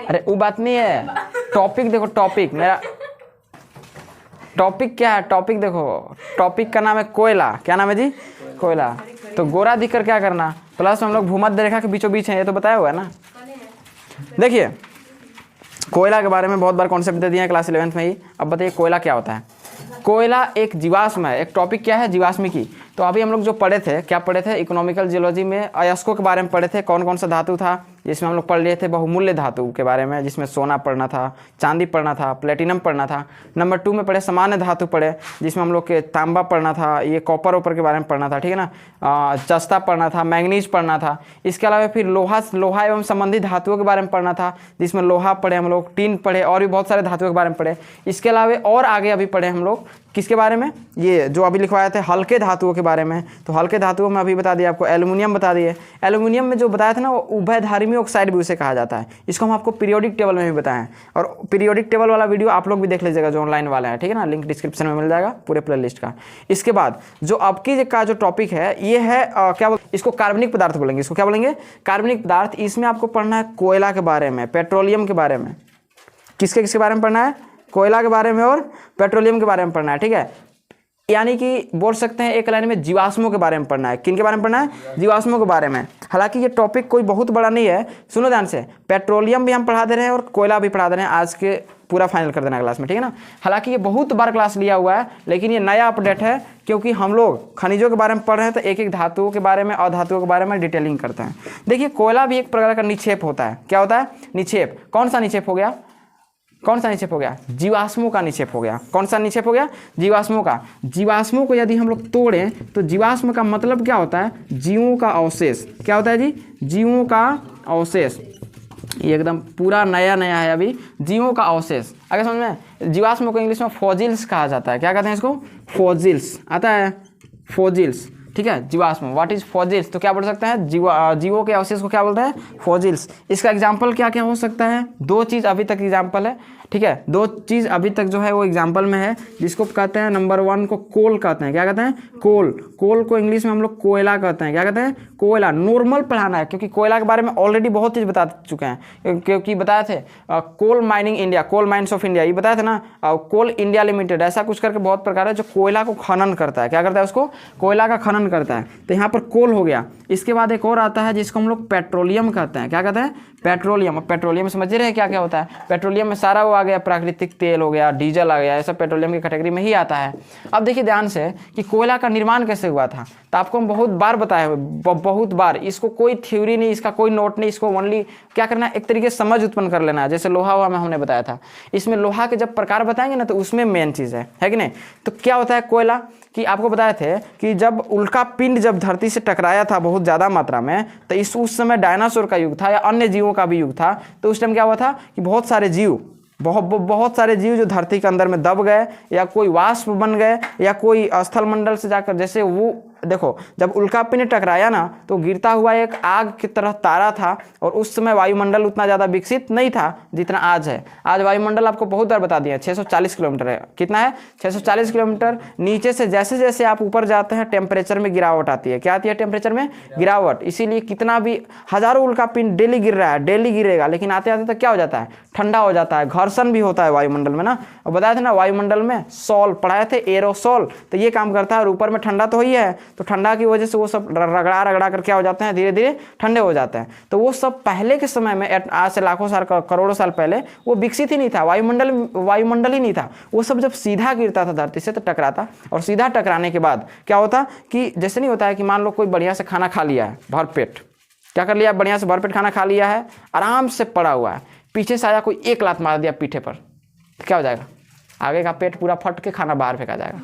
अरे वो बात नहीं है, टॉपिक देखो, टॉपिक मेरा टॉपिक क्या है, टॉपिक देखो, टॉपिक का नाम है कोयला। क्या नाम है जी? कोयला। तो गोरा दिखकर क्या करना, प्लस हम लोग भूमध्य रेखा के बीचों बीच हैं, ये तो बताया हुआ है ना। देखिए कोयला के बारे में बहुत बार कॉन्सेप्ट दे दिए हैं क्लास 11th में ही। अब बताइए कोयला क्या होता है। कोयला एक जीवाश्म है। एक टॉपिक क्या है? जीवाश्मिकी। तो अभी हम लोग जो पढ़े थे, क्या पढ़े थे? इकोनॉमिकल जियोलॉजी में अयस्कों के बारे में पढ़े थे। कौन कौन सा धातु था जिसमें हम लोग पढ़ लिए थे? बहुमूल्य धातु के बारे में, जिसमें सोना पढ़ना था, चांदी पढ़ना था, प्लेटिनम पढ़ना था। नंबर 2 में पढ़े सामान्य धातु पढ़े, जिसमें हम लोग के तांबा पढ़ना था, ये कॉपर ओपर के बारे में पढ़ना था, ठीक है ना। जस्ता पढ़ना था, मैंगनीज पढ़ना था। इसके अलावा फिर लोहा एवं संबंधित धातुओं के बारे में पढ़ना था, जिसमें लोहा पढ़े हम लोग, टीन पढ़े, और भी बहुत सारे धातुओं के बारे में पढ़े। इसके अलावा और आगे अभी पढ़े हम लोग किसके बारे में? ये जो अभी लिखवाए थे हल्के धातुओं के बारे में। तो हल्के धातुओं में अभी बता दिया आपको, एल्युमिनियम बता दिए। एल्युमिनियम में जो बताया था ना, वो उभयधार्मी ऑक्साइड भी उसे कहा जाता है। इसको हम आपको पीरियोडिक टेबल में भी बताएं, और पीरियोडिक टेबल वाला वीडियो आप लोग भी देख लीजिएगा जो ऑनलाइन वाला है, ठीक है ना। लिंक डिस्क्रिप्शन में मिल जाएगा पूरे प्लेलिस्ट का। इसके बाद जो आपकी का जो टॉपिक है ये है क्या इसको कार्बनिक पदार्थ बोलेंगे। इसको क्या बोलेंगे? कार्बनिक पदार्थ। इसमें आपको पढ़ना है कोयला के बारे में, पेट्रोलियम के बारे में। किसके बारे में पढ़ना है? कोयला के बारे में और पेट्रोलियम के बारे में पढ़ना है, ठीक है। यानी कि बोल सकते हैं एक लाइन में जीवाश्मों के बारे में पढ़ना है। किन के बारे में पढ़ना है? जीवाश्मों के बारे में। हालांकि ये टॉपिक कोई बहुत बड़ा नहीं है, सुनो ध्यान से। पेट्रोलियम भी हम पढ़ा दे रहे हैं और कोयला भी पढ़ा दे रहे हैं, आज के पूरा फाइनल कर देना क्लास में, ठीक है ना। हालांकि ये बहुत बार क्लास लिया हुआ है, लेकिन ये नया अपडेट है, क्योंकि हम लोग खनिजों के बारे में पढ़ रहे हैं, तो एक एक धातुओं के बारे में और धातुओं के बारे में डिटेलिंग करते हैं। देखिए कोयला भी एक प्रकार का निक्षेप होता है। क्या होता है? निक्षेप। कौन सा निक्षेप हो गया? कौन सा निक्षेप हो गया? जीवाश्मों का निक्षेप हो गया। कौन सा निक्षेप हो गया? जीवाश्मों का। जीवाश्मों को यदि हम लोग तोड़ें तो जीवाश्म का मतलब क्या होता है? जीवों का अवशेष। क्या होता है जी? जीवों का अवशेष। ये एकदम पूरा नया है अभी, जीवों का अवशेष। अगर समझ में, जीवाश्म को इंग्लिश में फॉजिल्स कहा जाता है। क्या कहते हैं इसको? फॉजिल्स। आता है फॉजिल्स, ठीक है। जीवाश्म, व्हाट इज फॉजिल्स? तो क्या बोल सकते हैं? जीवों के अवशेष को क्या बोलते हैं? फॉजिल्स। इसका एग्जाम्पल क्या क्या हो सकता है? 2 चीज़ अभी तक एग्जाम्पल है, ठीक है। 2 चीज़ अभी तक जो है वो एग्जाम्पल में है, जिसको कहते हैं नंबर 1 को कोल कहते हैं। क्या कहते हैं? कोल। कोल को इंग्लिश में हम लोग कोयला कहते हैं। क्या कहते हैं? कोयला। नॉर्मल पढ़ाना है, क्योंकि कोयला के बारे में ऑलरेडी बहुत चीज़ बता चुके हैं, क्योंकि बताए थे coal mining India, coal mines of India, ये बताया था ना। कोल इंडिया लिमिटेड, ऐसा कुछ करके बहुत प्रकार है जो कोयला को खनन करता है। क्या करता है? उसको कोयला का खनन करता है। तो यहाँ पर कोल हो गया। इसके बाद एक और आता है जिसको हम लोग पेट्रोलियम कहते हैं। क्या कहते हैं? पेट्रोलियम। पेट्रोलियम समझ रहे हैं क्या क्या होता है? पेट्रोलियम में सारा वो आ गया, प्राकृतिक तेल हो गया, डीजल आ गया, ये सब पेट्रोलियम की कैटेगरी में ही आता है। अब देखिए ध्यान से कि कोयला का निर्माण कैसे हुआ था। तो आपको हम बहुत बार बताए हुए, बहुत बार। इसको कोई थ्योरी नहीं, इसका कोई नोट नहीं, इसको ओनली क्या करना है, एक तरीके से समझ उत्पन्न कर लेना है। जैसे लोहा हुआ में हमने बताया था, इसमें लोहा के जब प्रकार बताएंगे ना, तो उसमें मेन चीज़ है कि नहीं। तो क्या होता है कोयला कि आपको बताए थे कि जब उल्का पिंड जब धरती से टकराया था बहुत ज़्यादा मात्रा में, तो उस समय डायनासोर का युग था या अन्य जीवों का भी युग था। तो उस टाइम क्या हुआ था कि बहुत सारे जीव जो धरती के अंदर में दब गए, या कोई वाष्प बन गए, या कोई स्थल मंडल से जाकर, जैसे वो देखो जब उल्का पिंड टकराया ना, तो गिरता हुआ एक आग की तरह तारा था, और उस समय वायुमंडल उतना ज़्यादा विकसित नहीं था जितना आज है। आज वायुमंडल आपको बहुत बार बता दिया, 640 किलोमीटर है। कितना है? 640 किलोमीटर। नीचे से जैसे जैसे आप ऊपर जाते हैं, टेम्परेचर में गिरावट आती है। क्या आती है? टेम्परेचर में गिरावट। इसीलिए कितना भी हजारों उल्का पिंड डेली गिर रहा है, डेली गिरेगा, लेकिन आते आते तक क्या हो जाता है? ठंडा हो जाता है। घर्षण भी होता है वायुमंडल में ना। और बताया था ना वायुमंडल में सॉल पढ़ाए थे, एरोसॉल, तो ये काम करता है। और ऊपर में ठंडा तो ही है, तो ठंडा की वजह से वो सब रगड़ा कर क्या हो जाते हैं? धीरे धीरे ठंडे हो जाते हैं। तो वो सब पहले के समय में, आज से लाखों साल, करोड़ों साल पहले, वो विकसित ही नहीं था, वायुमंडल ही नहीं था। वो सब जब सीधा गिरता था धरती से तो टकराता, और सीधा टकराने के बाद क्या होता कि जैसे नहीं होता है कि मान लो कोई बढ़िया से खाना खा लिया है भरपेट, क्या कर लिया? बढ़िया से भरपेट खाना खा लिया है, आराम से पड़ा हुआ है, पीछे से आया कोई एक लात मार दिया पीठे पर, तो क्या हो जाएगा? आगे का पेट पूरा फट के खाना बाहर फेंका जाएगा,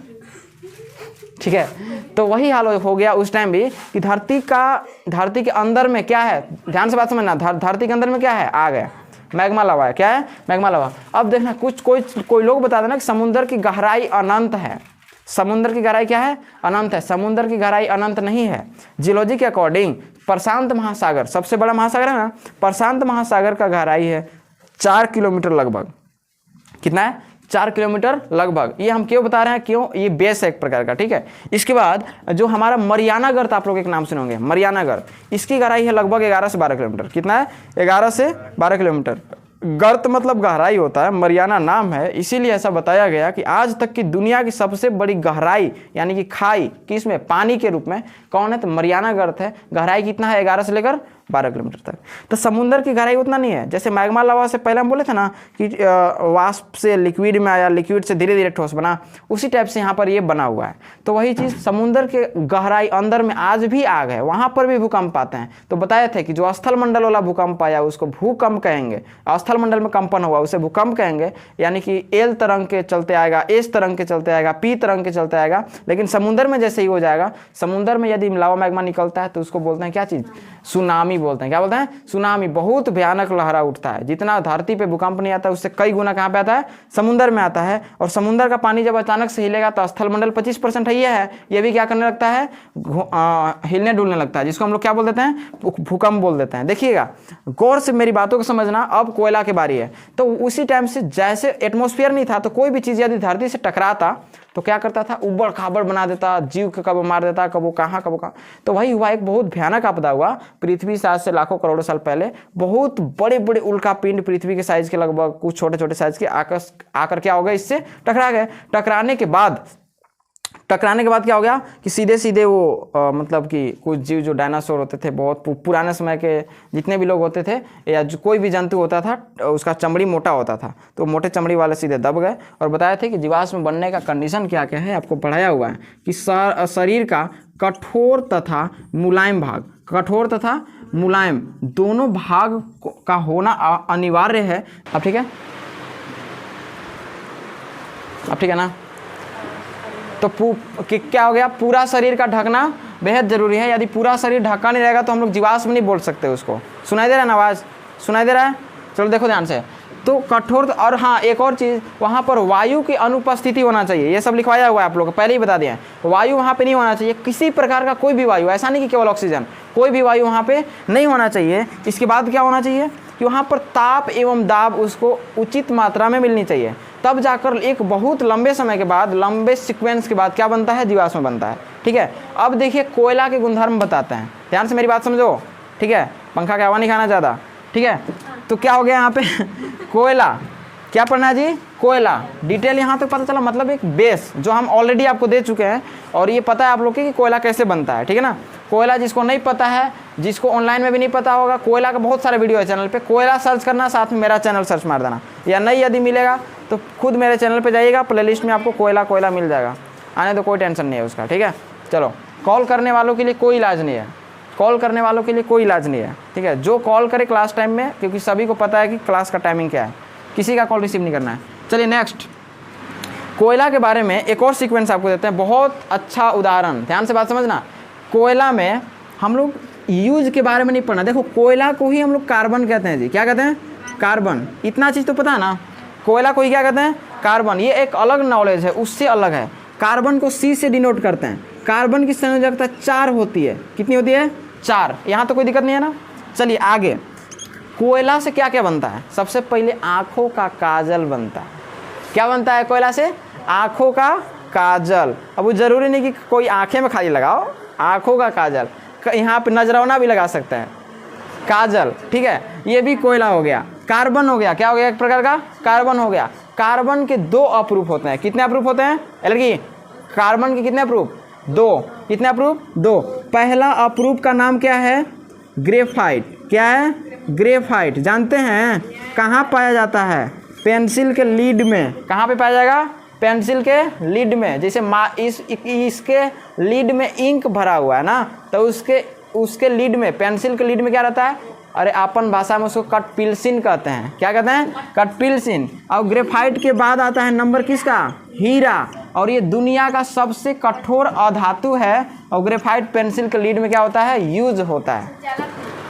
ठीक है। तो वही हाल हो गया उस टाइम भी कि धरती के अंदर में क्या है? ध्यान से बात समझना, धरती के अंदर में क्या है? आग है, मैग्मा लावा है। क्या है? मैग्मा लावा। अब देखना, कोई लोग बता देना कि समुद्र की गहराई अनंत है। समुद्र की गहराई क्या है? अनंत है। समुद्र की गहराई अनंत नहीं है। जियोलॉजी के अकॉर्डिंग प्रशांत महासागर, सबसे बड़ा महासागर है ना, प्रशांत महासागर का गहराई है 4 किलोमीटर लगभग। कितना है? 4 किलोमीटर लगभग। ये हम क्यों बता रहे हैं? क्यों? ये बेस है एक प्रकार का, ठीक है। इसके बाद जो हमारा मरियाना गर्त, आप लोग एक नाम सुनोगे, मरियाना गर्त, इसकी गहराई है लगभग 11 से 12 किलोमीटर। कितना है? 11 से 12 किलोमीटर। गर्त मतलब गहराई होता है, मरियाना नाम है, इसीलिए ऐसा बताया गया कि आज तक की दुनिया की सबसे बड़ी गहराई यानी कि खाई किसमें, पानी के रूप में कौन है, तो मरियाना गर्त है। गहराई कितना है, 11 से लेकर 12 किलोमीटर तक। तो समुद्र की गहराई उतना नहीं है। जैसे मैग्मा लावा से पहले हम बोले थे ना कि वाष्प से लिक्विड में आया, लिक्विड से धीरे धीरे ठोस बना, उसी टाइप से यहाँ पर ये बना हुआ है। तो वही चीज़ समुद्र के गहराई अंदर में आज भी आग है, वहाँ पर भी भूकंप आते हैं। तो बताए थे कि जो स्थल मंडल वाला भूकंप आया उसको भूकंप कहेंगे, स्थल मंडल में कंपन हुआ उसे भूकंप कहेंगे, यानी कि एल तरंग के चलते आएगा, एस तरंग के चलते आएगा, पी तरंग के चलते आएगा। लेकिन समुद्र में जैसे ही हो जाएगा, समुद्र में यदि लावा मैग्मा निकलता है तो उसको बोलते हैं क्या चीज़, सुनामी बोलते हैं। क्या बोलते हैं, सुनामी। बहुत भयानक लहरा उठता है, जितना धरती पे भूकंप नहीं आता उससे कई गुना कहाँ पे आता है, समुद्र में आता है। और समुद्र का पानी जब अचानक से हिलेगा तो स्थल मंडल 25% है, ये भी क्या करने लगता है, हिलने डुलने लगता है, जिसको हम लोग क्या बोल देते हैं, भूकंप बोल देते हैं। देखिएगा गौर से मेरी बातों को समझना। अब कोयला की बारी है। तो उसी टाइम से जैसे एटमॉस्फेयर नहीं था तो कोई भी चीज़ यदि धरती से टकराता तो क्या करता था, उबड़ खाबड़ बना देता, जीव को कब मार देता, कब कहाँ कब कहाँ। तो वही हुआ, एक बहुत भयानक आपदा हुआ पृथ्वी से आज से लाखों करोड़ों साल पहले। बहुत बड़े बड़े उल्का पिंड पृथ्वी के साइज के लगभग कुछ छोटे छोटे साइज के आकर क्या हो गए, इससे टकरा गए। टकराने के बाद क्या हो गया कि सीधे सीधे वो मतलब कि कुछ जीव जो डायनासोर होते थे, बहुत पुराने समय के जितने भी लोग होते थे या जो कोई भी जंतु होता था उसका चमड़ी मोटा होता था, तो मोटे चमड़ी वाले सीधे दब गए। और बताया थे कि जीवाश्म बनने का कंडीशन क्या क्या है, आपको पढ़ाया हुआ है कि शरीर का कठोर तथा मुलायम भाग, कठोर तथा मुलायम दोनों भाग का होना अनिवार्य है। अब ठीक है, अब ठीक है ना। तो क्या हो गया, पूरा शरीर का ढकना बेहद जरूरी है। यदि पूरा शरीर ढका नहीं रहेगा तो हम लोग जीवाश्म नहीं बोल सकते उसको। सुनाई दे रहा है ना, आवाज़ सुनाई दे रहा है, चलो देखो ध्यान से। तो कठोर, और हाँ एक और चीज़, वहाँ पर वायु की अनुपस्थिति होना चाहिए। ये सब लिखवाया हुआ है आप लोग को, पहले ही बता दिया है। वायु वहाँ पे नहीं होना चाहिए, किसी प्रकार का कोई भी वायु, ऐसा नहीं कि केवल ऑक्सीजन, कोई भी वायु वहाँ पे नहीं होना चाहिए। इसके बाद क्या होना चाहिए कि वहाँ पर ताप एवं दाब उसको उचित मात्रा में मिलनी चाहिए, तब जाकर एक बहुत लंबे समय के बाद, लंबे सीक्वेंस के बाद क्या बनता है, जीवाश्म बनता है। ठीक है, अब देखिए कोयला के गुणधर्म बताते हैं, ध्यान से मेरी बात समझो। ठीक है, पंखा का हवा नहीं खाना ज़्यादा। ठीक है, तो क्या हो गया यहाँ पे कोयला, क्या पढ़ना है जी, कोयला। डिटेल यहाँ तक पता चला, मतलब एक बेस जो हम ऑलरेडी आपको दे चुके हैं, और ये पता है आप लोग कि कोयला कैसे बनता है। ठीक है ना, कोयला जिसको नहीं पता है, जिसको ऑनलाइन में भी नहीं पता होगा, कोयला का बहुत सारे वीडियो है चैनल पे, कोयला सर्च करना, साथ में मेरा चैनल सर्च मार देना, या नहीं यदि मिलेगा तो खुद मेरे चैनल पे जाइएगा, प्लेलिस्ट में आपको कोयला मिल जाएगा, आने तो कोई टेंशन नहीं है उसका। ठीक है, चलो। कॉल करने वालों के लिए कोई इलाज नहीं है, कॉल करने वालों के लिए कोई इलाज नहीं है। ठीक है, जो कॉल करे क्लास टाइम में, क्योंकि सभी को पता है कि क्लास का टाइमिंग क्या है, किसी का कॉल रिसीव नहीं करना है। चलिए नेक्स्ट, कोयला के बारे में एक और सीक्वेंस आपको देते हैं, बहुत अच्छा उदाहरण, ध्यान से बात समझना। कोयला में हम लोग यूज के बारे में नहीं पढ़ना। देखो कोयला को ही हम लोग कार्बन कहते हैं जी, क्या कहते हैं, कार्बन। इतना चीज़ तो पता है ना, कोयला को ही क्या कहते हैं, कार्बन। ये एक अलग नॉलेज है, उससे अलग है। कार्बन को C से डिनोट करते हैं। कार्बन की संयोजकता 4 होती है, कितनी होती है, 4। यहाँ तो कोई दिक्कत नहीं है ना। चलिए आगे, कोयला से क्या क्या बनता है, सबसे पहले आँखों का काजल बनता है। क्या बनता है कोयला से, आँखों का काजल। अब वो जरूरी नहीं कि कोई आँखें में खाली लगाओ, आँखों का काजल, यहाँ पे नजरौना भी लगा सकते हैं, काजल। ठीक है, ये भी कोयला हो गया। कार्बन हो गया, क्या हो गया, एक प्रकार का कार्बन हो गया। कार्बन के 2 अप्रूफ होते हैं, कितने अप्रूफ होते हैं, लड़की, कार्बन के कितने अप्रूफ, 2। कितने अप्रूफ, 2। पहला अप्रूफ का नाम क्या है, ग्रेफाइट। क्या है, ग्रेफाइट। जानते हैं कहाँ पाया जाता है, पेंसिल के लीड में। कहाँ पे पाया जाएगा, पेंसिल के लीड में। जैसे इसके लीड में इंक भरा हुआ है ना, तो उसके लीड में, पेंसिल के लीड में क्या रहता है, अरे अपन भाषा में उसको कटपिलसिन कहते हैं। क्या कहते हैं, कटपिलसिन। और ग्रेफाइट के बाद आता है नंबर किसका, हीरा। और ये दुनिया का सबसे कठोर अधातु है, और ग्रेफाइट पेंसिल के लीड में क्या होता है, यूज होता है।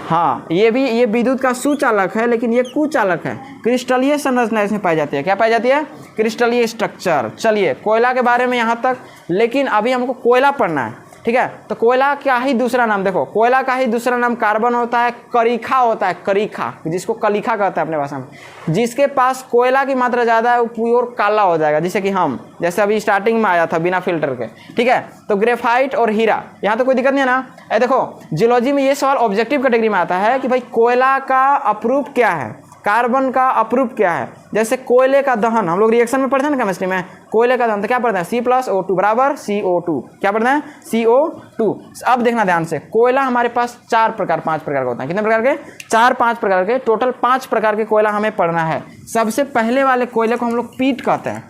हाँ, ये विद्युत का सुचालक है, लेकिन ये कुचालक है। क्रिस्टलीय संरचना इसमें पाई जाती है। क्या पाई जाती है, क्रिस्टलीय स्ट्रक्चर। चलिए कोयला के बारे में यहाँ तक, लेकिन अभी हमको कोयला पढ़ना है। ठीक है, तो कोयला का ही दूसरा नाम देखो, कोयला का ही दूसरा नाम कार्बन होता है, करीखा होता है, करीखा, जिसको कलीखा कहते हैं अपने भाषा में। जिसके पास कोयला की मात्रा ज़्यादा है वो प्योर काला हो जाएगा, जैसे कि हम, जैसे अभी स्टार्टिंग में आया था बिना फिल्टर के। ठीक है, तो ग्रेफाइट और हीरा, यहाँ तो कोई दिक्कत नहीं है ना। देखो जियोलॉजी में ये सवाल ऑब्जेक्टिव कैटेगरी में आता है कि भाई कोयला का अप्रूफ क्या है, कार्बन का अपरूप क्या है? जैसे कोयले का दहन, हम लोग रिएक्शन में पढ़ते हैं ना केमिस्ट्री में, कोयले का दहन तो क्या पढ़ते हैं? C+O2 बराबर CO2, क्या पढ़ते हैं? CO2। अब देखना ध्यान से, कोयला हमारे पास 4 प्रकार 5 प्रकार का होता है। कितने प्रकार के? 4-5 प्रकार के, टोटल 5 प्रकार के कोयला हमें पढ़ना है। सबसे पहले वाले कोयले को हम लोग पीट कहते हैं।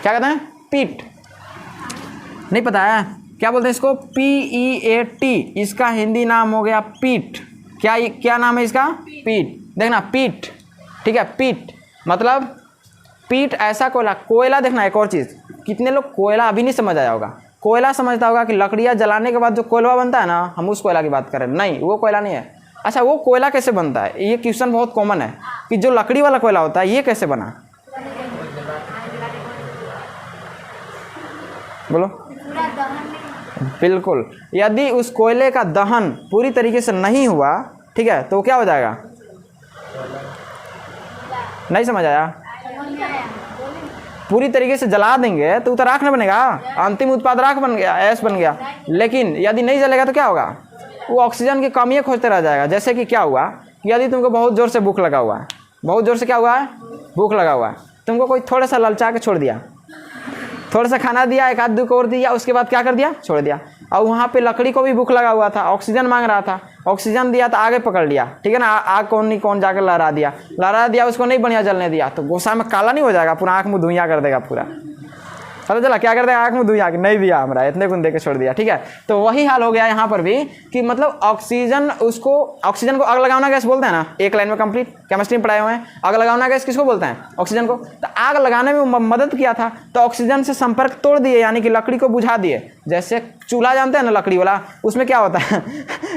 क्या कहते हैं? पीट। नहीं पता है क्या बोलते हैं इसको? PEAT, इसका हिंदी नाम हो गया पीट। क्या नाम है इसका? पीट। देखना पीट, ठीक है, पीट मतलब पीट ऐसा कोयला। कोयला देखना एक और चीज़, कितने लोग कोयला अभी नहीं समझ आया होगा। कोयला समझता होगा कि लकड़ियाँ जलाने के बाद जो कोयला बनता है ना, हम उस कोयला की बात करें। नहीं, वो कोयला नहीं है। अच्छा, वो कोयला कैसे बनता है? ये क्वेश्चन बहुत कॉमन है कि जो लकड़ी वाला कोयला होता है ये कैसे बना? बोलो। बिल्कुल, यदि उस कोयले का दहन पूरी तरीके से नहीं हुआ, ठीक है, तो क्या हो जाएगा? नहीं समझ आया? पूरी तरीके से जला देंगे तो राख नहीं बनेगा, अंतिम उत्पाद राख बन गया, ऐश बन गया। लेकिन यदि नहीं जलेगा तो क्या होगा? वो ऑक्सीजन की कमी खोजते रह जाएगा। जैसे कि क्या हुआ कि यदि तुमको बहुत ज़ोर से भूख लगा हुआ है, बहुत ज़ोर से क्या हुआ है? भूख लगा हुआ है, तुमको कोई थोड़ा सा ललचा के छोड़ दिया, थोड़ा सा खाना दिया, एक आध दो को और दिया, उसके बाद क्या कर दिया? छोड़ दिया। और वहाँ पे लकड़ी को भी भूख लगा हुआ था, ऑक्सीजन मांग रहा था, ऑक्सीजन दिया तो आगे पकड़ लिया, ठीक है ना, आग कौन जाकर लहरा दिया, उसको नहीं बढ़िया जलने दिया, तो गोसा में काला नहीं हो जाएगा, पूरा आँख मुँह धुइयाँ कर देगा पूरा। पता चला क्या कर देगा? आँख मुँह धुइयाँ, नहीं दिया हमारा, इतने गुण दे के छोड़ दिया, ठीक है। तो वही हाल हो गया यहाँ पर भी कि मतलब ऑक्सीजन को आग लगाना गैस बोलते हैं ना, एक लाइन में कंप्लीट केमिस्ट्री में पढ़ाए हुए हैं। आग लगाना गैस किसको बोलते हैं? ऑक्सीजन को। तो आग लगाने में मदद किया था, तो ऑक्सीजन से संपर्क तोड़ दिए, यानी कि लकड़ी को बुझा दिए। जैसे चूल्हा जानते हैं ना, लकड़ी वाला, उसमें क्या होता है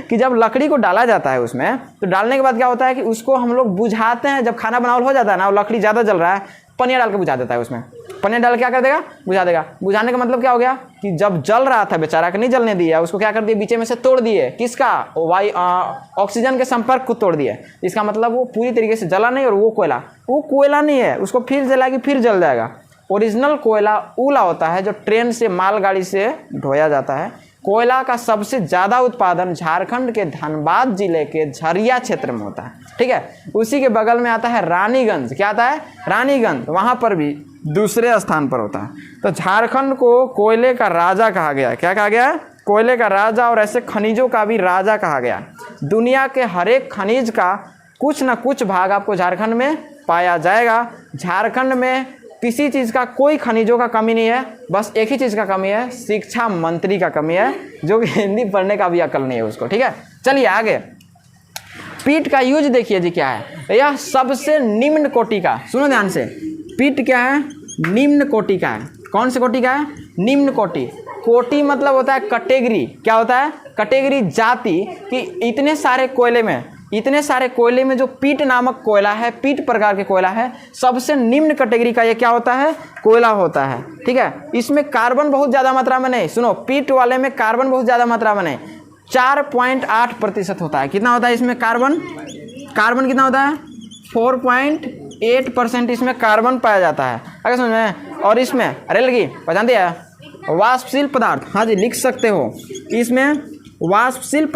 कि जब लकड़ी को डाला जाता है उसमें, तो डालने के बाद क्या होता है कि उसको हम लोग बुझाते हैं। जब खाना बनावल हो जाता है ना और लकड़ी ज़्यादा जल रहा है, पनिया डाल के बुझा देता है उसमें। पनिया डाल क्या कर देगा? बुझा देगा। बुझाने का मतलब क्या हो गया कि जब जल रहा था बेचारा के नहीं जलने दिया, उसको क्या कर दिया? बीच में से तोड़ दिए। किसका? ऑक्सीजन के संपर्क को तोड़ दिए। इसका मतलब वो पूरी तरीके से जला नहीं, और वो कोयला नहीं है, उसको फिर जलाएगी फिर जल जाएगा। ओरिजिनल कोयला उला होता है जो ट्रेन से मालगाड़ी से ढोया जाता है। कोयला का सबसे ज़्यादा उत्पादन झारखंड के धनबाद जिले के झरिया क्षेत्र में होता है, ठीक है। उसी के बगल में आता है रानीगंज। क्या आता है? रानीगंज, वहाँ पर भी दूसरे स्थान पर होता है। तो झारखंड को कोयले का राजा कहा गया है। क्या कहा गया है? कोयले का राजा, और ऐसे खनिजों का भी राजा कहा गया। दुनिया के हर एक खनिज का कुछ न कुछ भाग आपको झारखंड में पाया जाएगा। झारखंड में किसी चीज़ का, कोई खनिजों का कमी नहीं है, बस एक ही चीज़ का कमी है, शिक्षा मंत्री का कमी है, जो कि हिंदी पढ़ने का भी अकल नहीं है उसको, ठीक है। चलिए आगे, पीट का यूज देखिए जी क्या है। यह सबसे निम्न कोटि का, सुनो ध्यान से, पीट क्या है? निम्न कोटि का है। कौन से कोटि का है? निम्न कोटि। कोटि मतलब होता है कैटेगरी। क्या होता है? कैटेगरी, जाति, कि इतने सारे कोयले में जो पीट नामक कोयला है, पीट प्रकार के कोयला है, सबसे निम्न कैटेगरी का ये क्या होता है? कोयला होता है, ठीक है। इसमें कार्बन बहुत ज़्यादा मात्रा में नहीं, सुनो, पीट वाले में कार्बन बहुत ज़्यादा मात्रा में नहीं, 4.8% होता है। कितना होता है इसमें कार्बन कितना होता है? 4.8% इसमें कार्बन पाया जाता है। अगर समझ में। और इसमें अरे लगी पहचान दिया, वाष्पशील पदार्थ, हाँ जी लिख सकते हो। इसमें वाष्पशील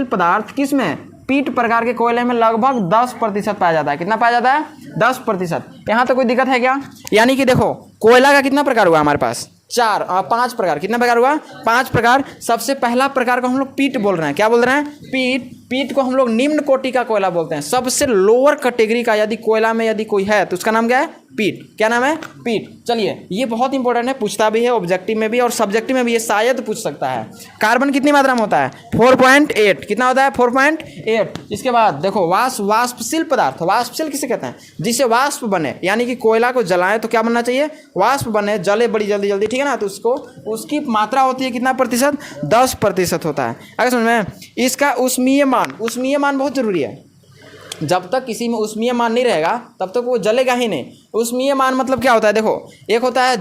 पदार्थ किसमें? पीट प्रकार के कोयले में लगभग 10% पाया जाता है। कितना पाया जाता है? 10%। यहाँ तो कोई दिक्कत है क्या? यानी कि देखो, कोयला का कितना प्रकार हुआ हमारे पास? 5 प्रकार। कितना प्रकार हुआ? 5 प्रकार। सबसे पहला प्रकार को हम लोग पीट बोल रहे हैं। क्या बोल रहे हैं? पीट को हम लोग निम्न कोटि का कोयला बोलते हैं। सबसे लोअर कैटेगरी का यदि कोयला में यदि कोई है तो उसका नाम क्या है? पीट। क्या नाम है? पीट। चलिए, ये बहुत इंपॉर्टेंट है, पूछता भी है ऑब्जेक्टिव में भी और सब्जेक्टिव में भी, ये शायद पूछ सकता है। कार्बन कितनी मात्रा में होता है? 4.8। कितना होता है? 4.8। इसके बाद देखो, वाष्पशील पदार्थ। वाष्पशील किसे कहते हैं? जिसे वाष्प बने, यानी कि कोयला को जलाएं तो क्या बनना चाहिए? वाष्प बने, जले बड़ी जल्दी, ठीक है ना। तो उसकी मात्रा होती है कितना प्रतिशत? 10% होता है। अगर समझ में। इसका ऊष्मीय मान बहुत जरूरी है। जब तक किसी में ऊष्मीय मान नहीं रहेगा तब तक वो जलेगा ही नहीं। ऊष्मीय मान मतलब क्या होता है? देखो, एक होता है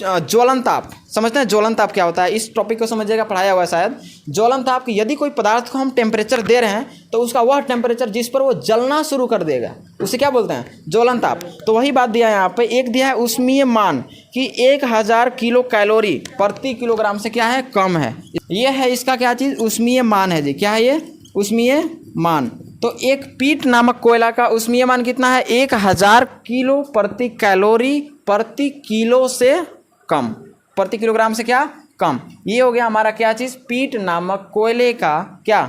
ज्वलन ताप। समझते हैं ज्वलन ताप क्या होता है? इस टॉपिक को समझिएगा, पढ़ाया हुआ है शायद। ज्वलन ताप कि यदि कोई पदार्थ को हम टेम्परेचर दे रहे हैं तो उसका वह टेम्परेचर जिस पर वो जलना शुरू कर देगा, उसे क्या बोलते हैं? ज्वलन ताप। तो वही बात दिया है यहाँ पे। एक दिया है ऊष्मीय मान कि 1000 किलो कैलोरी प्रति किलोग्राम से क्या है? कम है। ये है इसका क्या चीज़? ऊष्मीय मान है जी। क्या है ये? ऊष्मीय मान। तो एक पीट नामक कोयला का उष्मीय मान कितना है? 1000 किलो प्रति कैलोरी प्रति किलो से कम, प्रति किलोग्राम से क्या कम। ये हो गया हमारा क्या चीज़? पीट नामक कोयले का क्या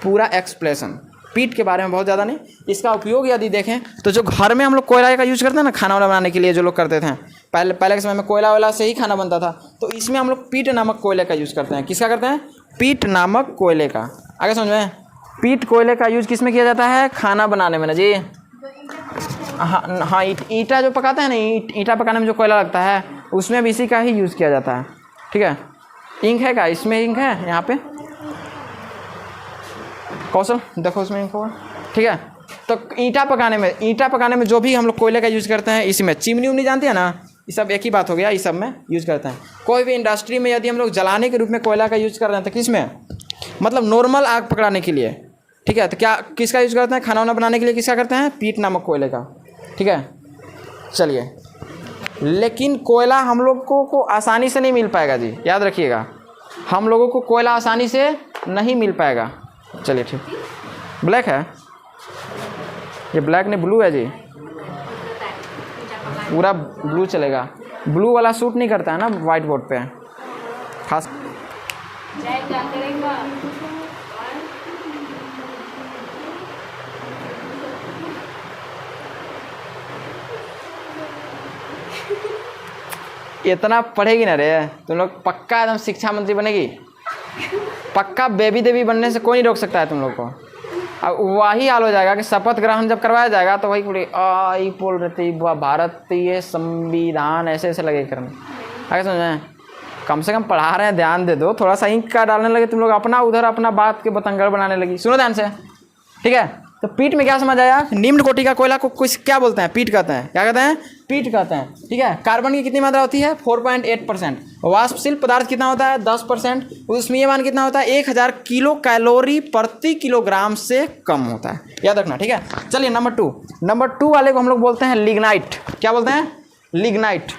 पूरा एक्सप्लेनेशन। पीट के बारे में बहुत ज़्यादा नहीं, इसका उपयोग यदि देखें तो जो घर में हम लोग कोयला का यूज़ करते हैं ना खाना वाना बनाने के लिए, जो लोग करते थे पहले के समय में कोयला वाला से ही खाना बनता था, तो इसमें हम लोग पीट नामक कोयले का यूज़ करते हैं। किसका करते हैं? पीट नामक कोयले का। आगे समझ में? पीट कोयले का यूज़ किस में किया जाता है? खाना बनाने में ना जी। हाँ ईंटा जो पकाते हैं ना, ईंटा पकाने में जो कोयला लगता है उसमें भी इसी का ही यूज़ किया जाता है। ठीक है, इंक है क्या इसमें? इंक है यहाँ पे कौशल, देखो उसमें इंक होगा। ठीक है, तो ईंटा पकाने में जो भी हम लोग कोयले का यूज़ करते हैं, इसी में चिमनी उमनी जानते हैं ना, ये सब एक ही बात हो गया, इस सब में यूज़ करते हैं। कोई भी इंडस्ट्री में यदि हम लोग जलाने के रूप में कोयला का यूज़ कर रहे हैं तो किस में? मतलब नॉर्मल आग पकड़ाने के लिए। ठीक है, तो क्या किसका यूज़ करते हैं? खाना वाना बनाने के लिए किसका करते हैं? पीट नामक कोयले का। ठीक है, चलिए, लेकिन कोयला हम लोग को आसानी से नहीं मिल पाएगा जी, याद रखिएगा, हम लोगों को कोयला आसानी से नहीं मिल पाएगा। चलिए ठीक, ब्लैक है ये, ब्लैक नहीं ब्लू है जी, पूरा ब्लू चलेगा। ब्लू वाला सूट नहीं करता है ना वाइट बोर्ड पे खास। इतना पढ़ेगी ना रे तुम लोग, पक्का एकदम शिक्षा मंत्री बनेगी, पक्का बेबी देवी बनने से कोई नहीं रोक सकता है तुम लोग को। अब वही हाल हो जाएगा कि शपथ ग्रहण जब करवाया जाएगा तो वही बोल रहे थे भारतीय संविधान ऐसे लगे करने। आगे समझ में? कम से कम पढ़ा रहे हैं, ध्यान दे दो, थोड़ा सा इंक का डालने लगे तुम लोग अपना उधर अपना बात के बतंगड़ बनाने लगी। सुनो ध्यान से, ठीक है। तो पीट में क्या समझ आया? निम्न कोटि का कोयला को कुछ क्या बोलते हैं? पीट कहते हैं। क्या कहते हैं? पीट कहते हैं। ठीक है, कार्बन की कितनी मात्रा होती है? 4.8%। वाष्पशील पदार्थ कितना होता है? 10%। उष्मीय मान कितना होता है? 1000 किलो कैलोरी प्रति किलोग्राम से कम होता है, याद रखना। ठीक है, चलिए नंबर 2 वाले को हम लोग बोलते हैं लिग्नाइट। क्या बोलते हैं? लिग्नाइट।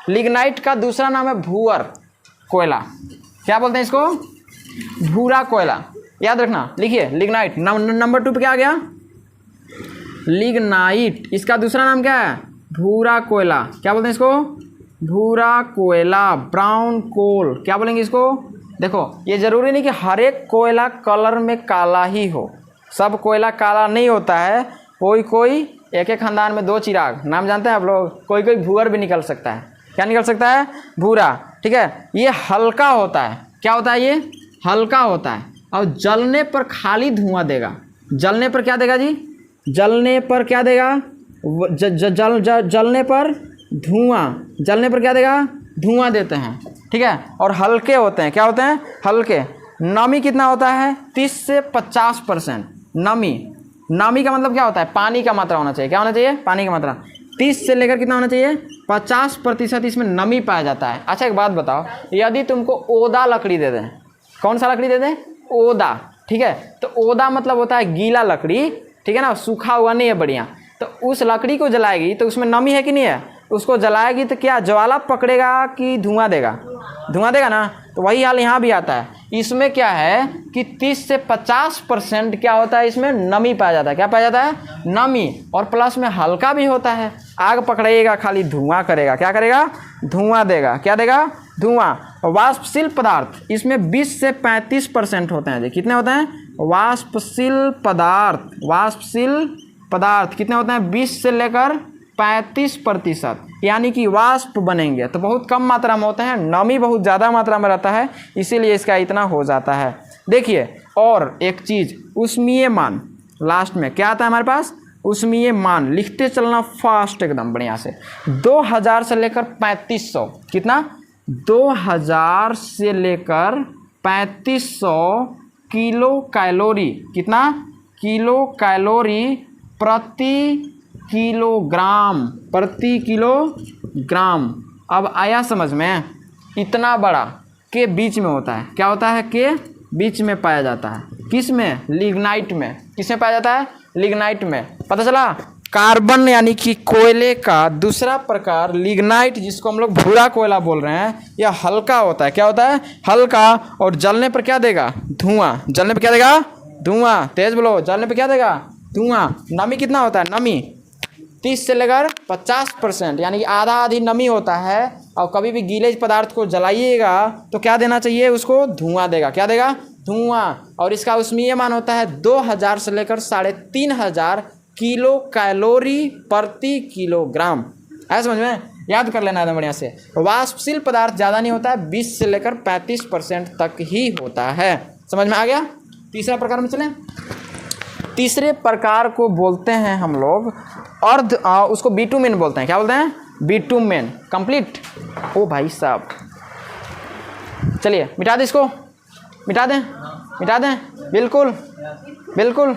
लिग्नाइट का दूसरा नाम है भूअर कोयला। क्या बोलते हैं इसको? भूरा कोयला, याद रखना। लिखिए लिग्नाइट। नंबर 2 पे क्या आ गया? लिग्नाइट। इसका दूसरा नाम क्या है? भूरा कोयला। क्या बोलते हैं इसको? भूरा कोयला, ब्राउन कोल। क्या बोलेंगे इसको? देखो, ये जरूरी नहीं कि हर एक कोयला कलर में काला ही हो, सब कोयला काला नहीं होता है। कोई एक खानदान में 2 चिराग, नाम जानते हैं आप लोग? कोई भूअर भी निकल सकता है। क्या निकल सकता है? भूरा। ठीक है, ये हल्का होता है। क्या होता है? ये हल्का होता है और जलने पर खाली धुआं देगा। जलने पर क्या देगा जी? जलने पर क्या देगा? जलने पर धुआं। जलने पर क्या देगा? धुआं देते हैं। ठीक है, और हल्के होते हैं। क्या होते हैं? हल्के। नमी कितना होता है? 30 से 50%। नमी का मतलब क्या होता है? पानी का मात्रा होना चाहिए। क्या होना चाहिए? पानी का मात्रा। 30 से लेकर कितना होना चाहिए? 50% इसमें नमी पाया जाता है। अच्छा एक बात बताओ, यदि तुमको ओदा लकड़ी दे दें, कौन सा लकड़ी दे दें? ओदा। ठीक है, तो ओदा मतलब होता है गीला लकड़ी, ठीक है ना, सूखा हुआ नहीं है बढ़िया। तो उस लकड़ी को जलाएगी तो उसमें नमी है कि नहीं है? उसको जलाएगी तो क्या ज्वाला पकड़ेगा कि धुआं देगा? धुआं देगा ना। तो वही हाल यहाँ भी आता है। इसमें क्या है कि 30 से 50% क्या होता है? इसमें नमी पाया जाता है। क्या पाया जाता है? नमी। और प्लस में हल्का भी होता है। आग पकड़ेगा खाली धुआं करेगा। क्या करेगा? धुआं देगा। क्या देगा? धुआं। वाष्पशील पदार्थ इसमें 20 से 35% होते हैं जी। कितने होते हैं? वाष्पशील पदार्थ कितने होते हैं? 20 से लेकर 35%, यानी कि वाष्प बनेंगे तो बहुत कम मात्रा में होते हैं। नमी बहुत ज़्यादा मात्रा में रहता है, इसीलिए इसका इतना हो जाता है। देखिए, और एक चीज़, उष्मीय मान लास्ट में क्या आता है हमारे पास? उष्मीय मान। लिखते चलना फास्ट एकदम बढ़िया से। 2000 से लेकर 3500। कितना? 2000 से लेकर 3500 किलो कैलोरी। कितना? किलो कैलोरी प्रति किलोग्राम। अब आया समझ में? इतना बड़ा के बीच में होता है। क्या होता है? के बीच में पाया जाता है। किस में? लिग्नाइट में। किस में पाया जाता है? लिग्नाइट में। पता चला? कार्बन यानी कि कोयले का दूसरा प्रकार लिग्नाइट, जिसको हम लोग भूरा कोयला बोल रहे हैं, यह हल्का होता है। क्या होता है? हल्का। और जलने पर क्या देगा? धुआं। जलने पर क्या देगा? धुआं, तेज बोलो, जलने पे क्या देगा? धुआं। नमी कितना होता है? नमी 30 से लेकर 50%, यानी कि आधा आधी नमी होता है। और कभी भी गीले पदार्थ को जलाइएगा तो क्या देना चाहिए उसको? धुआं देगा। क्या देगा? धुआं। और इसका ऊष्मीय मान होता है 2000 से लेकर 3500 किलो कैलोरी प्रति किलोग्राम। ऐसा समझ में? याद कर लेना है बढ़िया से। वाष्पशील पदार्थ ज़्यादा नहीं होता है, 20 से लेकर 35% तक ही होता है। समझ में आ गया? तीसरा प्रकार में चलें। तीसरे प्रकार को बोलते हैं हम लोग अर्ध, उसको बिटुमेन बोलते हैं। क्या बोलते हैं? बिटुमेन। कंप्लीट। ओ भाई साहब, चलिए मिटा दें इसको, मिटा दें, मिटा दें। बिल्कुल बिल्कुल,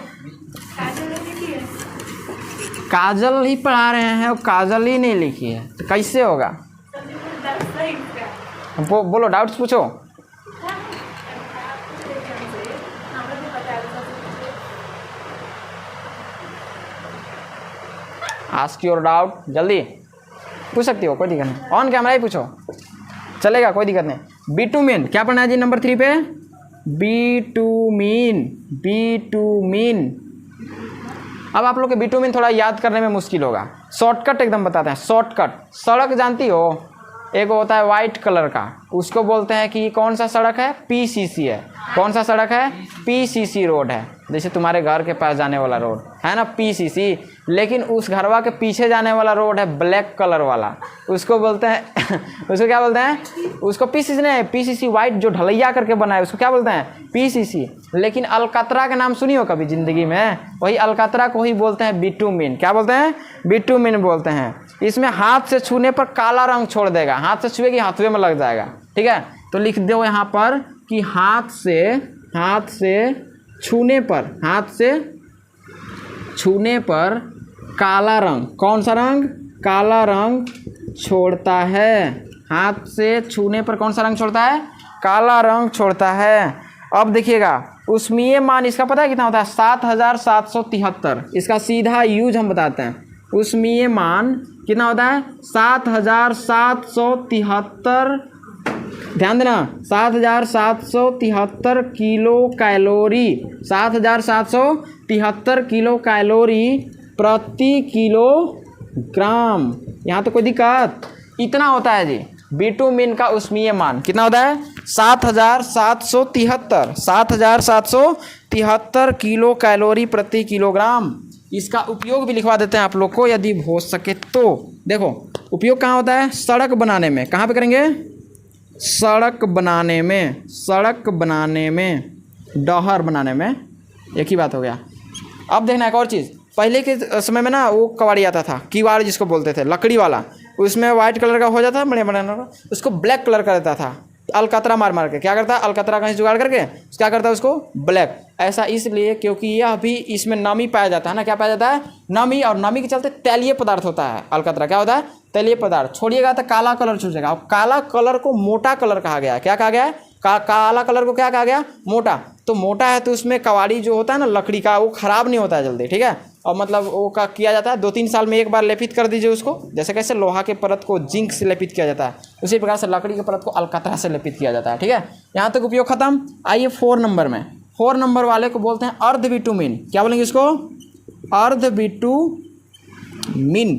काजल ही पढ़ा रहे हैं और काजल ही नहीं लिखी है तो कैसे होगा? बोलो, डाउट्स पूछो। आस्क योर डाउट, जल्दी पूछ सकती हो, कोई दिक्कत नहीं। ऑन कैमरा ही पूछो, चलेगा, कोई दिक्कत नहीं। बिटुमेन क्या पढ़ना है जी नंबर 3 पे? बिटुमीन, बिटुमीन। अब आप लोग के बिटुमीन थोड़ा याद करने में मुश्किल होगा, शॉर्टकट एकदम बताते हैं। शॉर्टकट, सड़क जानती हो? एक होता है वाइट कलर का, उसको बोलते हैं कि कौन सा सड़क है? पीसीसी है। कौन सा सड़क है? पीसीसी रोड है। जैसे तुम्हारे घर के पास जाने वाला रोड है ना, पीसीसी। लेकिन उस घरवा के पीछे जाने वाला रोड है ब्लैक कलर वाला, उसको बोलते हैं उसको क्या बोलते हैं? उसको पीसीसी नहीं, पीसीसी वाइट जो ढलैया करके बना है उसको क्या बोलते हैं? पीसीसी। लेकिन अलकतरा के नाम सुनी हो कभी जिंदगी में? वही अलकतरा को ही बोलते हैं बिटुमीन। क्या बोलते हैं? बिटुमीन बोलते हैं। इसमें हाथ से छूने पर काला रंग छोड़ देगा, हाथ से छुएगी हाथवे में लग जाएगा। ठीक है, तो लिख दो यहाँ पर कि हाथ से छूने पर, हाथ से छूने पर काला रंग, कौन सा रंग? काला रंग छोड़ता है। हाथ से छूने पर कौन सा रंग छोड़ता है? काला रंग छोड़ता है। अब देखिएगा ऊष्मीय मान इसका पता है कितना होता है? 7773। इसका सीधा यूज हम बताते हैं। ऊष्मीय मान कितना होता है? 7773, ध्यान देना, 7773 किलो कैलोरी, 7773 किलो कैलोरी प्रति किलोग्राम। यहाँ तो कोई दिक्कत? इतना होता है जी बिटुमीन का ऊष्मीय मान। कितना होता है? 7773 किलो कैलोरी प्रति किलोग्राम। इसका उपयोग भी लिखवा देते हैं आप लोग को यदि हो सके तो। देखो उपयोग कहाँ होता है? सड़क बनाने में। कहाँ पे करेंगे? सड़क बनाने में, सड़क बनाने में, डहर बनाने में, एक ही बात हो गया। अब देखना एक और चीज़, पहले के समय में ना वो कबाड़ी आता था, किवाड़ जिसको बोलते थे, लकड़ी वाला, उसमें वाइट कलर का हो जाता बड़े बड़े, उसको ब्लैक कलर कर देता था अलकतरा मार मार के। क्या करता है? अलकतरा कहीं जुगाड़ करके क्या करता है उसको? ब्लैक। ऐसा इसलिए क्योंकि यह भी इसमें नमी पाया जाता है ना। क्या पाया जाता है? नमी। और नमी के चलते तैलीय पदार्थ होता है अलकतरा। क्या होता है? तैलीय पदार्थ। छोड़िएगा तो काला कलर छूट जाएगा। और काला कलर को मोटा कलर कहा गया है। क्या कहा गया है? काला कलर को क्या कहा गया? मोटा। तो मोटा है तो उसमें कबाड़ी जो होता है ना लकड़ी का, वो खराब नहीं होता है जल्दी। ठीक है, और मतलब वो का किया जाता है 2-3 साल में एक बार लेपित कर दीजिए उसको। जैसे कैसे लोहा के परत को जिंक से लेपित किया जाता है, उसी प्रकार से लकड़ी के परत को अलकतरा से लेपित किया जाता है। ठीक है, यहाँ तक उपयोग खत्म। आइए 4 नंबर में। 4 नंबर वाले को बोलते हैं अर्ध बिटुमीन। क्या बोलेंगे इसको? अर्ध बिटुमीन।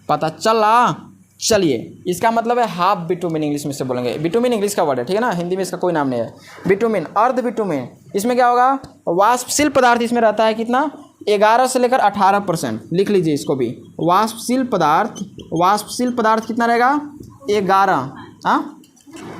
पता चला? चलिए, इसका मतलब है हाफ बिटुमीन, इंग्लिश में से बोलेंगे। बिटुमीन इंग्लिश का वर्ड है, ठीक है ना, हिंदी में इसका कोई नाम नहीं है। बिटुमीन, अर्ध बिटुमीन। इसमें क्या होगा? वाष्पशील पदार्थ इसमें रहता है कितना? 11 से लेकर 18%। लिख लीजिए इसको भी। वाष्पशील पदार्थ कितना रहेगा? 11। हाँ,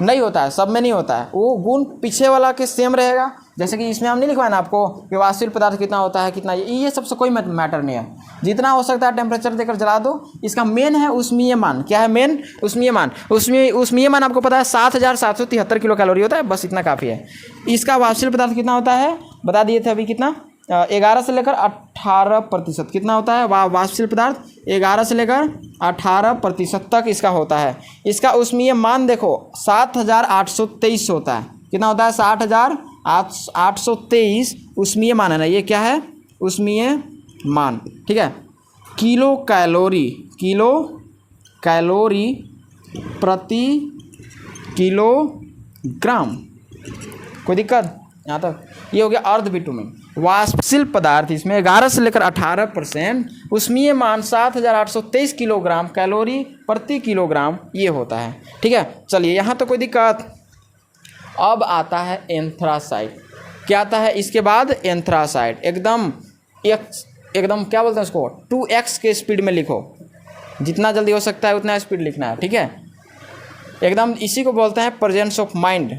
नहीं होता है, सब में नहीं होता है। वो गुण पीछे वाला के सेम रहेगा। जैसे कि इसमें हम नहीं लिखवाए ना आपको कि वाष्पशील पदार्थ कितना होता है, कितना, ये सबसे कोई मैटर नहीं है। जितना हो सकता है टेम्परेचर देकर जला दो। इसका मेन है ऊष्मीय मान। क्या है मेन? ऊष्मीय मान। ऊष्मीय मान आपको पता है 7773 किलो कैलोरी होता है, बस इतना काफ़ी है। इसका वाष्पशील पदार्थ कितना होता है बता दिए थे अभी, कितना? 11 से लेकर 18%। कितना होता है वाष्पशील पदार्थ? 11 से लेकर 18% तक इसका होता है। इसका ऊष्मीय मान देखो 7823 होता है। कितना होता है? 7823 ऊष्मीय मान है ना, ये क्या है? ऊष्मीय मान। ठीक है, किलो कैलोरी प्रति किलोग्राम। कोई दिक्कत यहाँ तक? ये हो गया अर्ध बिटुमीन। वाष्पशील पदार्थ इसमें 11 से लेकर 18%, उसमें मान 7823 किलोग्राम कैलोरी प्रति किलोग्राम ये होता है। ठीक है, चलिए यहाँ तो कोई दिक्कत। अब आता है एंथ्रासाइट। क्या आता है इसके बाद? एंथ्रासाइट। एकदम क्या बोलते हैं उसको, 2x के स्पीड में लिखो, जितना जल्दी हो सकता है उतना स्पीड लिखना है। ठीक है, एकदम इसी को बोलते हैं प्रेजेंस ऑफ माइंड।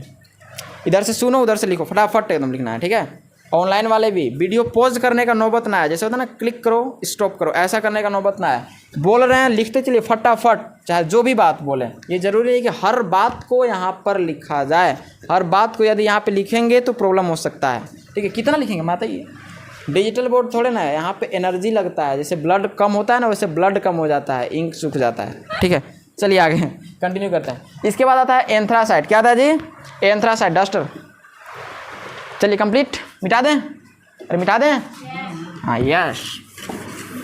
इधर से सुनो उधर से लिखो, फटाफट एकदम लिखना है। ठीक है, ऑनलाइन वाले भी वीडियो पॉज करने का नौबत ना है, जैसे होता है ना क्लिक करो स्टॉप करो, ऐसा करने का नौबत ना है। बोल रहे हैं लिखते चलिए फटाफट, चाहे जो भी बात बोलें। ये जरूरी है कि हर बात को यहाँ पर लिखा जाए। हर बात को यदि यहाँ पे लिखेंगे तो प्रॉब्लम हो सकता है। ठीक है, कितना लिखेंगे माता? ये डिजिटल बोर्ड थोड़े ना है, यहाँ पे एनर्जी लगता है। जैसे ब्लड कम होता है ना, वैसे ब्लड कम हो जाता है, इंक सूख जाता है। ठीक है, चलिए आगे कंटिन्यू करते हैं। इसके बाद आता है एंथ्रासाइट। क्या था जी? एंथ्रासाइट। डस्टर चलिए कंप्लीट, मिटा दें? अरे मिटा दें? हाँ,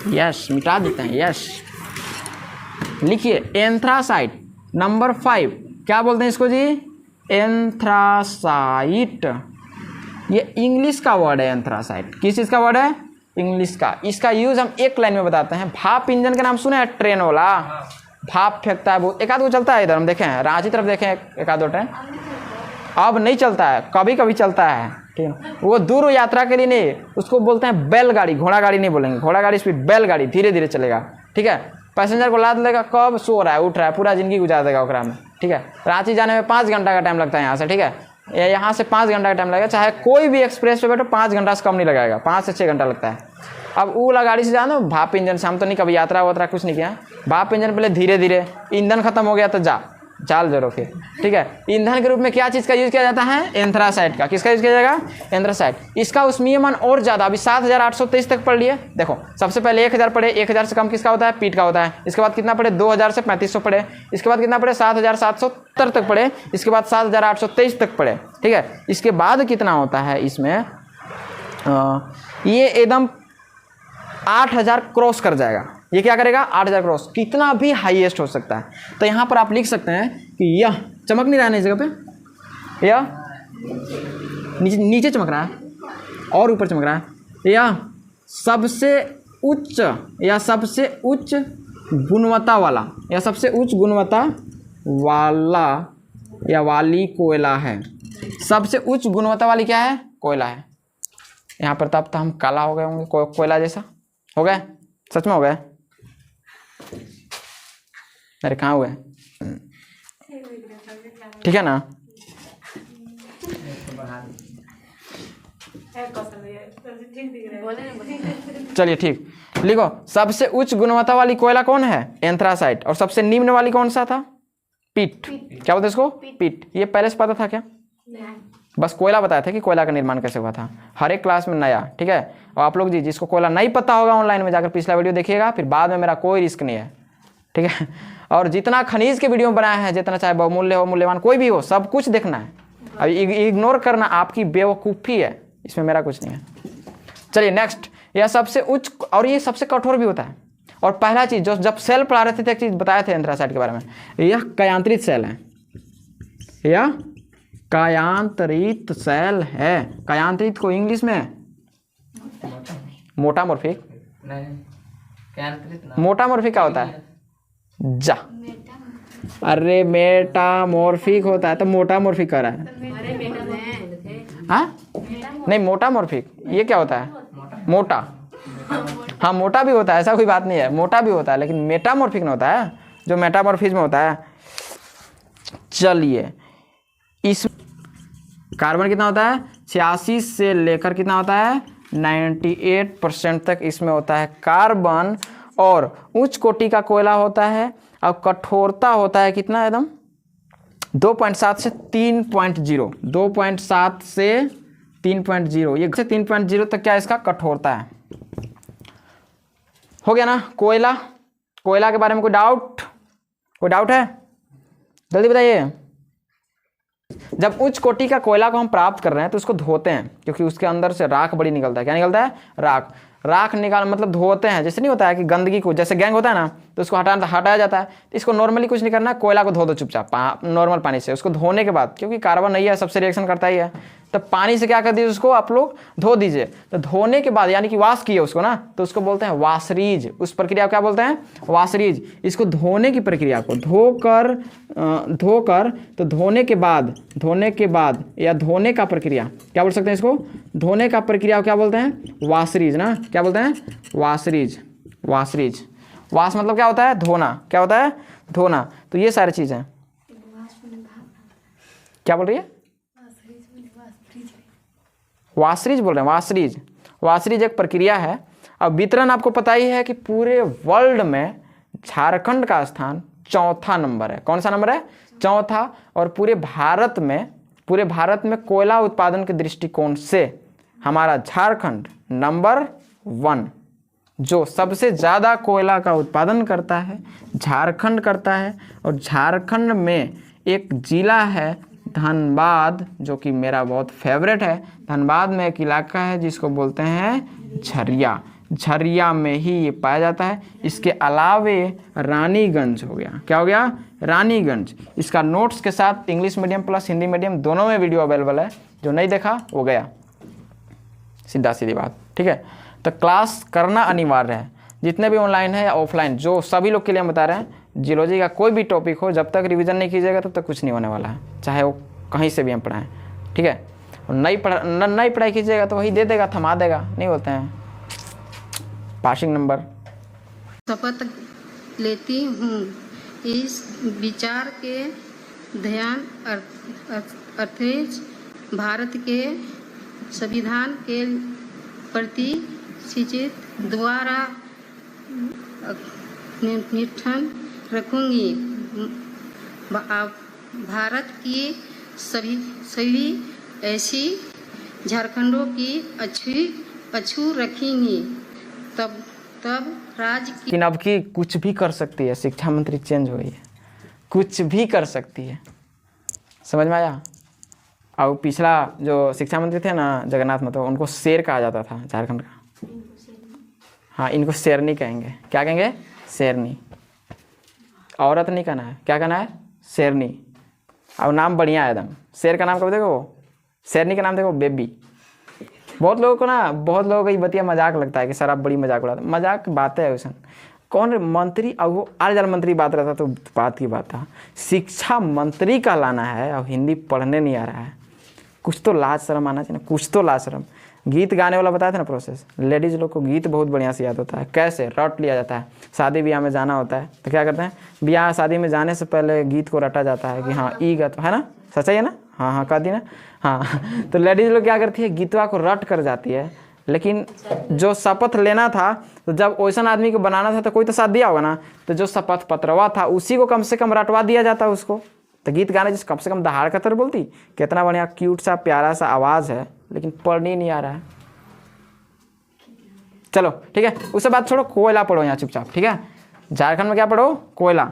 यस मिटा देते हैं। यस, लिखिए एंथ्रासाइट नंबर 5। क्या बोलते हैं इसको जी? एंथ्रासाइट। ये इंग्लिश का वर्ड है एंथ्रासाइट। किस चीज़ का वर्ड है? इंग्लिश का। इसका यूज़ हम एक लाइन में बताते हैं। भाप इंजन का नाम सुने हैं? ट्रेन वाला भाप फेंकता है, वो एक आध वो चलता है। इधर हम देखें रांची तरफ देखें एक आध दो ट्रेन, अब नहीं चलता है, कभी कभी चलता है। ठीक है, वो दूर यात्रा के लिए नहीं, उसको बोलते हैं बैलगाड़ी। घोड़ा गाड़ी नहीं बोलेंगे, घोड़ा गाड़ी स्पीड, बैलगाड़ी धीरे धीरे चलेगा। ठीक है, पैसेंजर को लाद लेगा, कब सो रहा है उठ रहा है, पूरा ज़िंदगी गुजार देगा ओकरा में। ठीक है, रांची जाने में 5 घंटा का टाइम लगता है यहाँ से। ठीक है, यहाँ से 5 घंटा का टाइम लगेगा, चाहे कोई भी एक्सप्रेस पे बैठो 5 घंटा से कम नहीं लगेगा, 5 से 6 घंटा लगता है। अब वो वाला गाड़ी से जाना भाप इंजन से, हम तो नहीं कभी यात्रा वात्रा कुछ नहीं किया। भाप इंजन पहले धीरे धीरे, ईंधन खत्म हो गया तो चाल जरो फिर। ठीक है, ईंधन के रूप में क्या चीज़ का यूज़ किया जाता है? एंथ्रासाइट का। किसका यूज़ किया जाएगा? एंथ्रासाइट। इसका उसमें मान और ज़्यादा, अभी 7823 तक पढ़ लिए। देखो सबसे पहले 1000 पढ़े, 1000 से कम किसका होता है? पीट का होता है। इसके बाद कितना पढ़े? 2000 से 3500 पढ़े। इसके बाद कितना पढ़े? 7770 तक पढ़े। इसके बाद 7823 तक पढ़े। ठीक है, इसके बाद कितना होता है इसमें? ये एकदम 8000 क्रॉस कर जाएगा। ये क्या करेगा? 8000 क्रॉस, कितना भी हाईएस्ट हो सकता है। तो यहाँ पर आप लिख सकते हैं कि यह चमक नहीं रहा है इस जगह पे, यह नीचे चमक रहा है और ऊपर चमक रहा है। यह सबसे उच्च गुणवत्ता वाला या सबसे उच्च गुणवत्ता वाला या वाली कोयला है। सबसे उच्च गुणवत्ता वाली क्या है? कोयला है। यहाँ पर तब तो हम काला हो गए होंगे, कोयला जैसा हो गए, सच में हो गए। अरे कहाँ हुए? ठीक है ना? चलिए ठीक, लिखो सबसे उच्च गुणवत्ता वाली कोयला कौन है? एंथ्रासाइट। और सबसे निम्न वाली कौन सा था? पीट। क्या बोलते इसको? पीट। ये पहले से पता था क्या? बस कोयला बताया था कि कोयला का निर्माण कैसे हुआ था, हर एक क्लास में नया। ठीक है, और आप लोग जी जिसको कोयला नहीं पता होगा ऑनलाइन में जाकर पिछला वीडियो देखिएगा, फिर बाद में मेरा कोई रिस्क नहीं है। ठीक है, और जितना खनिज के वीडियो बनाए हैं, जितना चाहे बहुमूल्य हो मूल्यवान कोई भी हो, सब कुछ देखना है। अब इग्नोर करना आपकी बेवकूफ़ी है, इसमें मेरा कुछ नहीं है। चलिए नेक्स्ट, यह सबसे उच्च और ये सबसे कठोर भी होता है। और पहला चीज़ जो जब सेल पढ़ा रहे थे एक चीज़ बताए थे एंथ्रासाइट के बारे में, यह कायांतरित सेल है। यह कायांतरित सेल है। कायांतरित को इंग्लिश में मोटामॉर्फिक। मोटामॉर्फिक क्या होता है? जा, अरे मेटामॉर्फिक होता है तो मोटामॉर्फिक कह रहा है। हाँ नहीं, मोटामॉर्फिक ये क्या होता है? मोटा। हाँ मोटा भी होता है, ऐसा कोई बात नहीं है, मोटा भी होता है, लेकिन मेटामॉर्फिक नहीं होता है, जो मेटामॉर्फिज्म होता है। चलिए, इस कार्बन कितना होता है? 86 से लेकर कितना होता है? 98% तक इसमें होता है कार्बन। और उच्च कोटि का कोयला होता है और कठोरता होता है कितना? एकदम 2.7 से 3.0। 2.7 से 3.0, ये से 3.0 तक क्या इसका कठोरता है। हो गया ना? कोयला के बारे में कोई डाउट है? जल्दी बताइए। जब उच्च कोटि का कोयला को हम प्राप्त कर रहे हैं तो उसको धोते हैं, क्योंकि उसके अंदर से राख बड़ी निकलता है। क्या निकलता है? राख निकाल मतलब धोते हैं। जैसे नहीं होता है कि गंदगी को, जैसे गैंग होता है ना, तो उसको हटाया जाता है। तो इसको नॉर्मली कुछ नहीं करना है, कोयला को धो दो चुपचाप नॉर्मल पानी से। उसको धोने के बाद, क्योंकि कार्बन नहीं है, सबसे रिएक्शन करता ही है, तो पानी से क्या कर दीजिए, उसको आप लोग धो दीजिए। तो धोने के बाद यानी कि वॉश किए उसको ना, तो उसको बोलते हैं वाशरीज। उस प्रक्रिया को क्या बोलते हैं, वाशरीज। इसको धोने की प्रक्रिया को धोकर तो धोने के बाद या धोने का प्रक्रिया क्या बोल सकते हैं, इसको धोने का प्रक्रिया को क्या बोलते हैं, वाशरीज ना। क्या बोलते हैं, वाशरीज। वाश मतलब क्या होता है, धोना। क्या होता है, धोना। तो ये सारी चीज़ें क्या बोल रही है, वाशरीज बोल रहे हैं, वाशरीज। वाशरीज एक प्रक्रिया है। अब वितरण आपको पता ही है कि पूरे वर्ल्ड में झारखंड का स्थान चौथा नंबर है। कौन सा नंबर है, चौथा। और पूरे भारत में कोयला उत्पादन के दृष्टिकोण से हमारा झारखंड नंबर 1, जो सबसे ज़्यादा कोयला का उत्पादन करता है, झारखंड करता है। और झारखंड में एक जिला है धनबाद, जो कि मेरा बहुत फेवरेट है। धनबाद में एक इलाका है जिसको बोलते हैं झरिया। झरिया में ही ये पाया जाता है। इसके अलावे रानीगंज हो गया। क्या हो गया, रानीगंज। इसका नोट्स के साथ English medium plus Hindi medium दोनों में वीडियो अवेलेबल है। जो नहीं देखा वो गया, सीधा सीधी बात। ठीक है, तो क्लास करना अनिवार्य है, जितने भी ऑनलाइन है या ऑफलाइन, जो सभी लोग के लिए हम बता रहे हैं। जियोलॉजी का कोई भी टॉपिक हो, जब तक रिवीजन नहीं कीजिएगा तब तक कुछ नहीं होने वाला है, चाहे वो कहीं से भी हम पढ़ाएं। ठीक है, और नई पढ़ाई कीजिएगा तो वही दे देगा, थमा देगा, नहीं बोलते हैं पासिंग नंबर। शपथ लेती हूँ इस विचार के ध्यान अर्थेज भारत के संविधान के प्रति शिक्षित द्वारा निष्ठान रखूँगी। भारत की सभी ऐसी झारखंडों की अछू रखेंगी, तब राज्य की। लेकिन अब की कुछ भी कर सकती है, शिक्षा मंत्री चेंज हुई है, कुछ भी कर सकती है, समझ में आया। और पिछला जो शिक्षा मंत्री थे ना, जगन्नाथ महतो, उनको शेर कहा जाता था झारखंड का। हाँ, इनको शेरनी कहेंगे। क्या कहेंगे, शेरनी। औरत नहीं कहना है, क्या कहना है, शेरनी। और नाम बढ़िया है एकदम। शेर का नाम कब देखो, शेरनी का नाम देखो, बेबी। बहुत लोगों को ये बतिया मजाक लगता है कि सर आप बड़ी मजाक उड़ाते। मजाक बात है उसन। कौन मंत्री, और वो आर्जल मंत्री बात रहा था तो बात की बात था। शिक्षा मंत्री का लाना है और हिंदी पढ़ने नहीं आ रहा है, कुछ तो लाज शर्म आना चाहिए ना, कुछ तो लाज शर्म। गीत गाने वाला बताया था ना प्रोसेस, लेडीज़ लोग को गीत बहुत बढ़िया से याद होता है, कैसे रट लिया जाता है। शादी ब्याह में जाना होता है तो क्या करते हैं, ब्याह शादी में जाने से पहले गीत को रटा जाता है कि हाँ ई गत है ना, सच्चा है ना, हाँ कह दी ना, हाँ। तो लेडीज़ लोग क्या करती है, गीतवा को रट कर जाती है। लेकिन जो शपथ लेना था, तो जब वैसा आदमी को बनाना था तो कोई तो साथ दिया होगा ना, तो जो शपथ पत्रवा था उसी को कम से कम रटवा दिया जाता उसको। तो गीत गाने जिस कम से कम दहाड़ कतर बोलती, कितना बढ़िया क्यूट सा प्यारा सा आवाज़ है, लेकिन पढ़ने नहीं आ रहा है। चलो ठीक है, उससे बात छोड़ो, कोयला पढ़ो यहाँ चुपचाप। ठीक है, झारखंड में क्या पढ़ो, कोयला।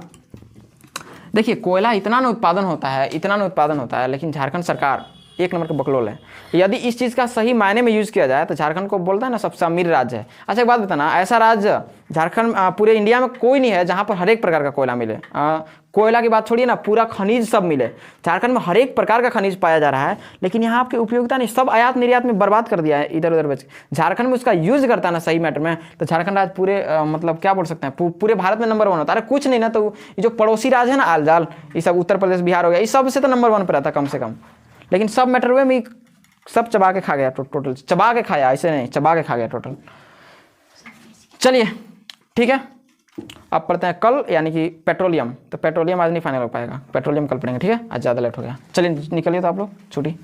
देखिए कोयला इतना न उत्पादन होता है, लेकिन झारखंड सरकार एक नंबर का बकलोल है। यदि इस चीज़ का सही मायने में यूज़ किया जाए तो झारखंड को बोलता है ना सबसे अमीर राज्य है। अच्छा एक बात बताना, ऐसा राज्य झारखंड पूरे इंडिया में कोई नहीं है जहाँ पर हर एक प्रकार का कोयला मिले। कोयला की बात छोड़िए ना, पूरा खनिज सब मिले। झारखंड में हर एक प्रकार का खनिज पाया जा रहा है, लेकिन यहाँ आपकी उपयोगिता नहीं, सब आयात निर्यात में बर्बाद कर दिया है, इधर उधर बच। झारखंड में उसका यूज़ करता है ना सही मैटर में, तो झारखंड राज्य पूरे मतलब क्या बोल सकते हैं, पूरे भारत में नंबर 1 होता है। अरे कुछ नहीं ना, तो ये जो पड़ोसी राज्य है ना आलजाल, ये सब उत्तर प्रदेश बिहार हो गया, इस सब से तो नंबर 1 पर रहता कम से कम। लेकिन सब मैटर में सब चबा के खा गया, टोटल चबा के खाया, ऐसे नहीं चबा के खा गया टोटल। चलिए ठीक है, अब पढ़ते हैं कल, यानी कि पेट्रोलियम। तो पेट्रोलियम आज नहीं फाइनल हो पाएगा, पेट्रोलियम कल पढ़ेंगे। ठीक है, आज ज़्यादा लेट हो गया। चलिए निकलिए तो आप लोग, छुट्टी।